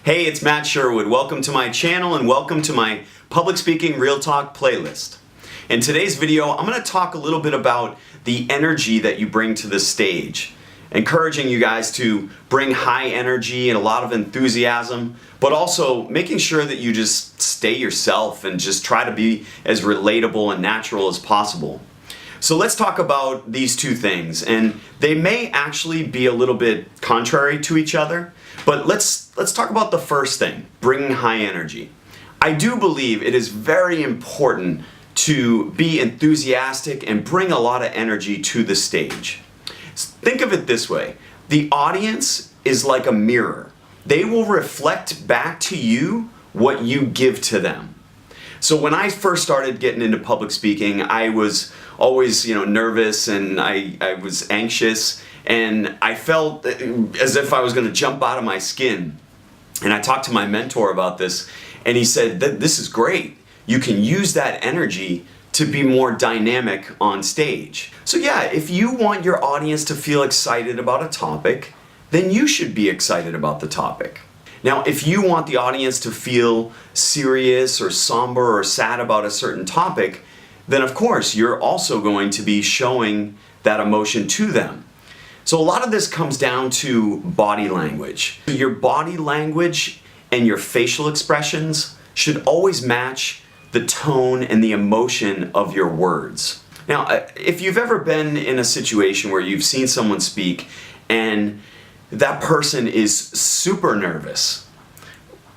Hey, it's Matt Sherwood. Welcome to my channel and welcome to my Public Speaking Real Talk playlist. In today's video, I'm going to talk a little bit about the energy that you bring to the stage. Encouraging you guys to bring high energy and a lot of enthusiasm, but also making sure that you just stay yourself and just try to be as relatable and natural as possible. So let's talk about these two things, and they may actually be a little bit contrary to each other, but let's talk about the first thing, bringing high energy. I do believe it is very important to be enthusiastic and bring a lot of energy to the stage. Think of it this way, the audience is like a mirror. They will reflect back to you what you give to them. So when I first started getting into public speaking, I was always, nervous, and I was anxious, and I felt as if I was going to jump out of my skin. And I talked to my mentor about this, and he said that this is great. You can use that energy to be more dynamic on stage. So yeah, if you want your audience to feel excited about a topic, then you should be excited about the topic. Now, if you want the audience to feel serious or somber or sad about a certain topic, then of course you're also going to be showing that emotion to them. So a lot of this comes down to body language. Your body language and your facial expressions should always match the tone and the emotion of your words. Now, if you've ever been in a situation where you've seen someone speak and that person is super nervous,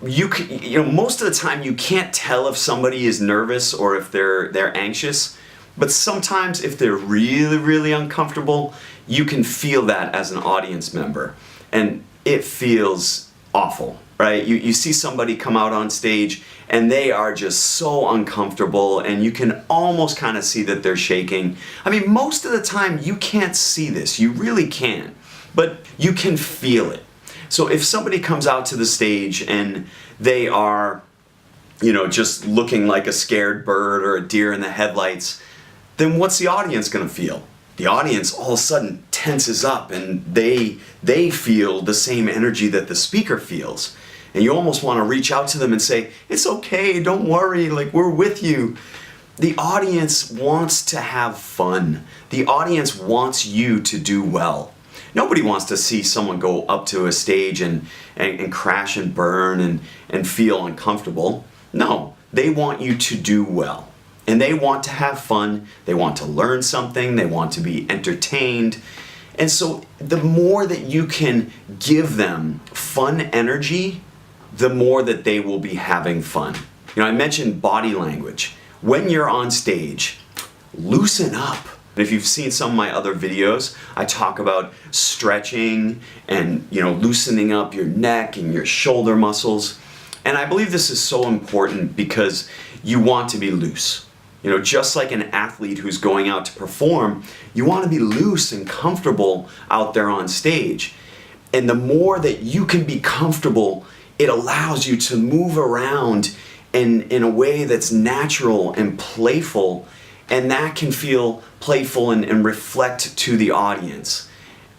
most of the time you can't tell if somebody is nervous or if they're anxious, but sometimes if they're really, really uncomfortable, you can feel that as an audience member, and it feels awful, right? You see somebody come out on stage and they are just so uncomfortable, and you can almost kind of see that they're shaking. I mean, most of the time you can't see this, you really can't, but you can feel it. So if somebody comes out to the stage and they are, just looking like a scared bird or a deer in the headlights, then what's the audience going to feel? The audience all of a sudden tenses up, and they feel the same energy that the speaker feels. And you almost want to reach out to them and say, it's okay, don't worry, we're with you. The audience wants to have fun. The audience wants you to do well. Nobody wants to see someone go up to a stage and crash and burn and feel uncomfortable. No, they want you to do well. And they want to have fun, they want to learn something, they want to be entertained. And so the more that you can give them fun energy, the more that they will be having fun. I mentioned body language. When you're on stage, loosen up. If you've seen some of my other videos, I talk about stretching and loosening up your neck and your shoulder muscles. And I believe this is so important because you want to be loose. Just like an athlete who's going out to perform, you want to be loose and comfortable out there on stage. And the more that you can be comfortable, it allows you to move around in a way that's natural and playful, and that can feel playful and reflect to the audience.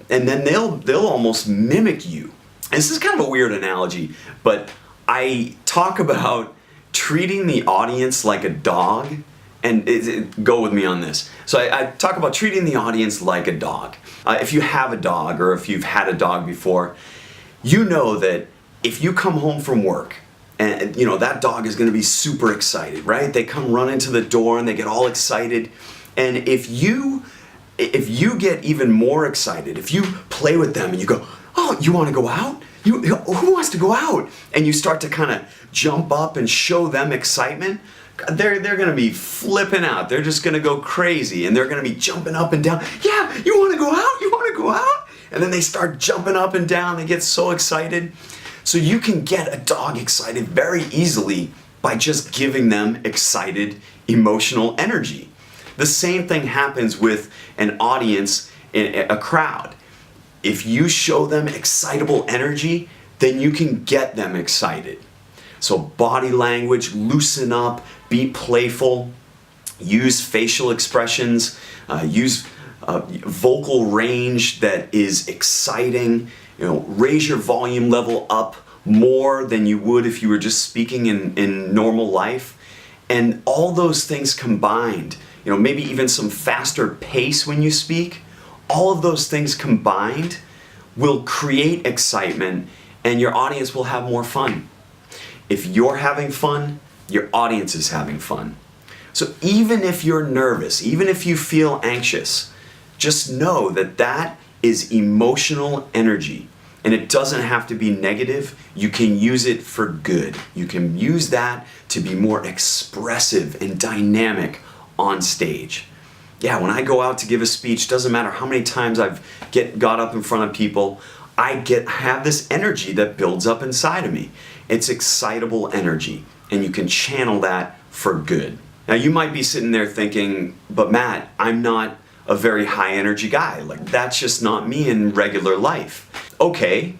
And then they'll almost mimic you. And this is kind of a weird analogy, but I talk about treating the audience like a dog. And go with me on this. So I talk about treating the audience like a dog. If you have a dog, or if you've had a dog before, you know that if you come home from work and that dog is going to be super excited, right? They come running to the door and they get all excited. And if you get even more excited, if you play with them and you go, oh, you want to go out? Who wants to go out? And you start to kind of jump up and show them excitement, they're going to be flipping out. They're just going to go crazy, and they're going to be jumping up and down. Yeah, you want to go out? You want to go out? And then they start jumping up and down. They get so excited. So you can get a dog excited very easily by just giving them excited, emotional energy. The same thing happens with an audience in a crowd. If you show them excitable energy, then you can get them excited. So body language, loosen up, be playful, use facial expressions, use vocal range that is exciting, raise your volume level up more than you would if you were just speaking in normal life. And all those things combined, maybe even some faster pace when you speak, all of those things combined will create excitement, and your audience will have more fun. If you're having fun, your audience is having fun. So even if you're nervous, even if you feel anxious, just know that that is emotional energy, and it doesn't have to be negative. You can use it for good. You can use that to be more expressive and dynamic on stage. Yeah, when I go out to give a speech, doesn't matter how many times I've got up in front of people, I have this energy that builds up inside of me. It's excitable energy, and you can channel that for good. Now you might be sitting there thinking, but Matt, I'm not a very high energy guy. Like, that's just not me in regular life. Okay,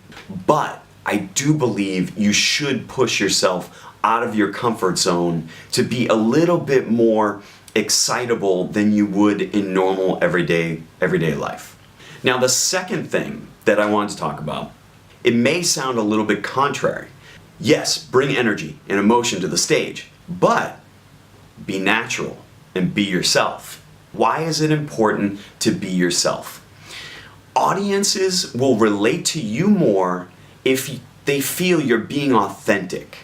but I do believe you should push yourself out of your comfort zone to be a little bit more excitable than you would in normal everyday life. Now the second thing that I wanted to talk about, it may sound a little bit contrary. Yes, bring energy and emotion to the stage, but be natural and be yourself. Why is it important to be yourself? Audiences will relate to you more if they feel you're being authentic.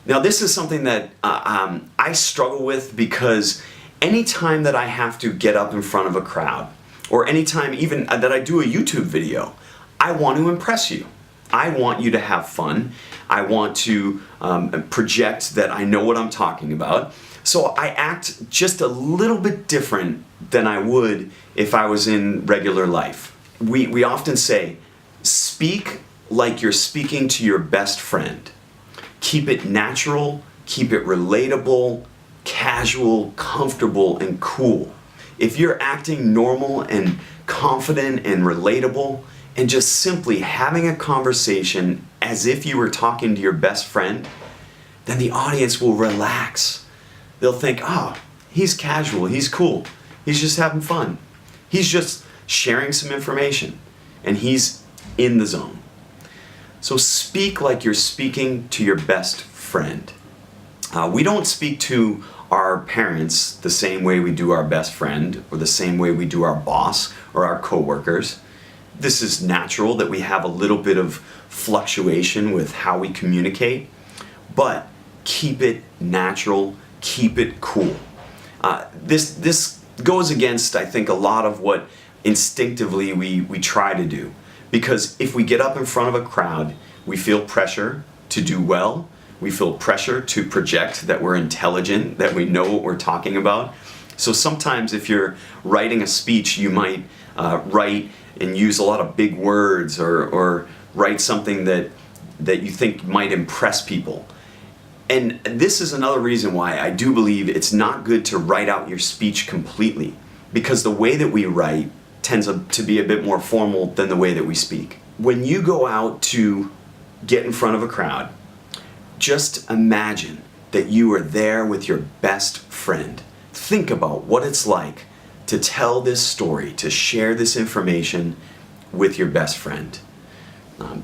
Now this is something that I struggle with, because anytime that I have to get up in front of a crowd, or anytime even that I do a YouTube video, I want to impress you. I want you to have fun. I want to project that I know what I'm talking about. So I act just a little bit different than I would if I was in regular life. We often say, speak like you're speaking to your best friend. Keep it natural, keep it relatable, casual, comfortable, and cool. If you're acting normal and confident and relatable, and just simply having a conversation as if you were talking to your best friend, then the audience will relax. They'll think, he's casual, he's cool, he's just having fun. He's just sharing some information, and he's in the zone. So speak like you're speaking to your best friend. We don't speak to our parents the same way we do our best friend, or the same way we do our boss or our coworkers. This is natural that we have a little bit of fluctuation with how we communicate, but keep it natural, keep it cool. This goes against, I think, a lot of what instinctively we try to do. Because if we get up in front of a crowd, we feel pressure to do well. We feel pressure to project that we're intelligent, that we know what we're talking about. So sometimes if you're writing a speech, you might write and use a lot of big words, or write something that you think might impress people. And this is another reason why I do believe it's not good to write out your speech completely, because the way that we write tends to be a bit more formal than the way that we speak. When you go out to get in front of a crowd, just imagine that you are there with your best friend. Think about what it's like to tell this story, to share this information with your best friend.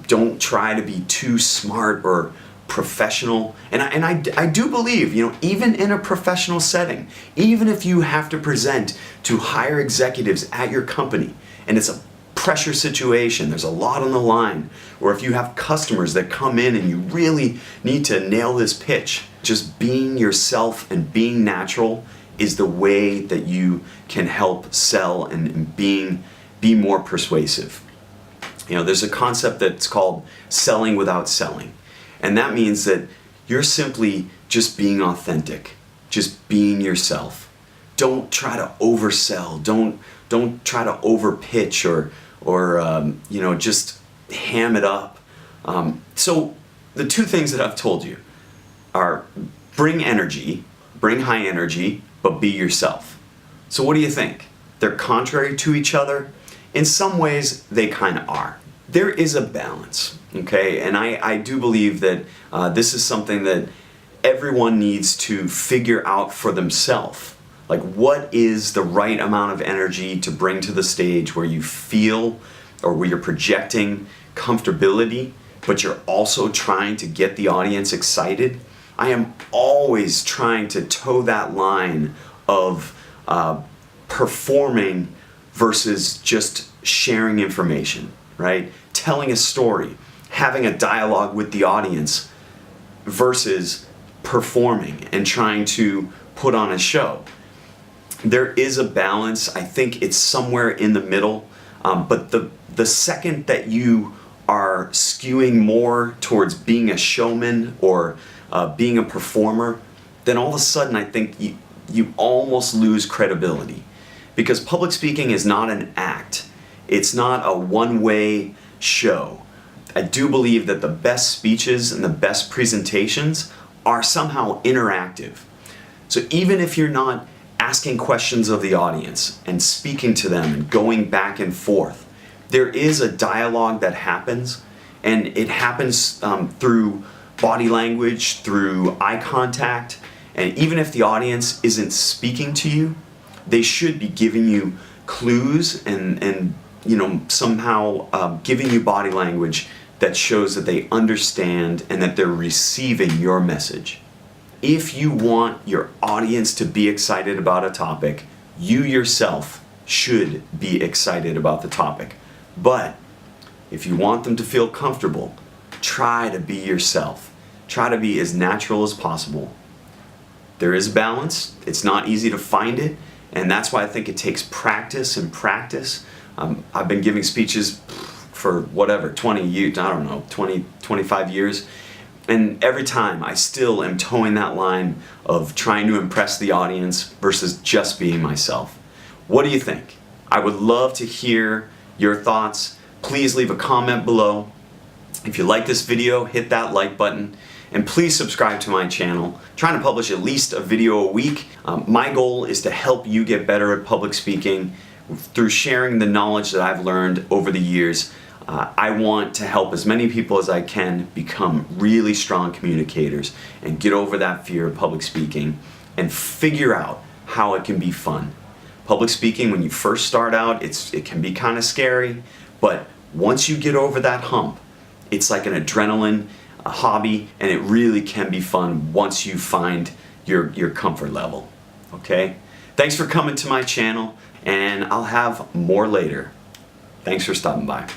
Don't try to be too smart or professional. And I do believe, even in a professional setting, even if you have to present to higher executives at your company, and it's a pressure situation, there's a lot on the line, or if you have customers that come in and you really need to nail this pitch, just being yourself and being natural is the way that you can help sell and be more persuasive. There's a concept that's called selling without selling. And that means that you're simply just being authentic, just being yourself. Don't try to oversell. Don't try to overpitch or just ham it up. So the two things that I've told you are bring energy, bring high energy, but be yourself. So what do you think? They're contrary to each other? In some ways, they kind of are. There is a balance, okay? And I do believe that this is something that everyone needs to figure out for themselves. Like, what is the right amount of energy to bring to the stage where you feel, or where you're projecting comfortability, but you're also trying to get the audience excited, I am always trying to toe that line of performing versus just sharing information, right? Telling a story, having a dialogue with the audience versus performing and trying to put on a show. There is a balance. I think it's somewhere in the middle, but the second that you are skewing more towards being a showman or being a performer, then all of a sudden I think you almost lose credibility. Because public speaking is not an act. It's not a one-way show. I do believe that the best speeches and the best presentations are somehow interactive. So even if you're not asking questions of the audience and speaking to them and going back and forth, there is a dialogue that happens, and it happens through body language, through eye contact, and even if the audience isn't speaking to you, they should be giving you clues and somehow giving you body language that shows that they understand and that they're receiving your message. If you want your audience to be excited about a topic, you yourself should be excited about the topic. But if you want them to feel comfortable, try to be yourself. Try to be as natural as possible. There is balance. It's not easy to find it, and that's why I think it takes practice and practice. I've been giving speeches for 20 years, 25 years. And every time I still am towing that line of trying to impress the audience versus just being myself. What do you think? I would love to hear your thoughts. Please leave a comment below. If you like this video, hit that like button. And please subscribe to my channel. I'm trying to publish at least a video a week. My goal is to help you get better at public speaking through sharing the knowledge that I've learned over the years. I want to help as many people as I can become really strong communicators and get over that fear of public speaking and figure out how it can be fun. Public speaking, when you first start out, it can be kind of scary, but once you get over that hump, it's like an adrenaline, a hobby, and it really can be fun once you find your comfort level. Okay? Thanks for coming to my channel, and I'll have more later. Thanks for stopping by.